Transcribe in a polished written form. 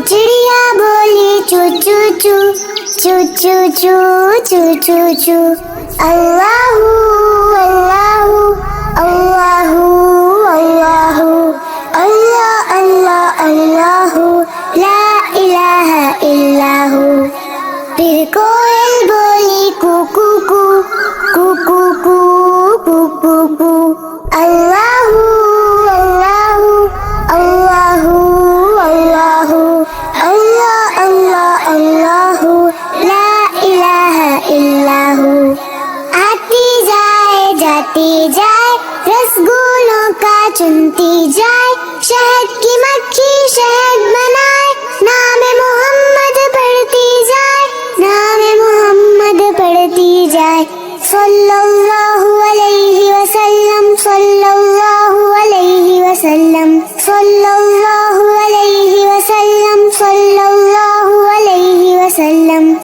चिड़िया बोली चू चू चू चू चू चू चू चू चू। अल्लाहू अल्लाहू अल्लाहू अल्लाहू अल्लाह अल्लाह अल्लाहू ला इलाहा इल्लाहू। फिर कोयल बोली कू कू कू कू कू कू कू कू कू। अल्लाहू अल्लाहू अल्लाहू अल्लाहू अल्लाह अल्लाह अल्लाहू ला इलाहा इल्लाहू। आती जाए जाती जाए रसगुल्लों का चुनती जाए, शहद की मक्खी शहद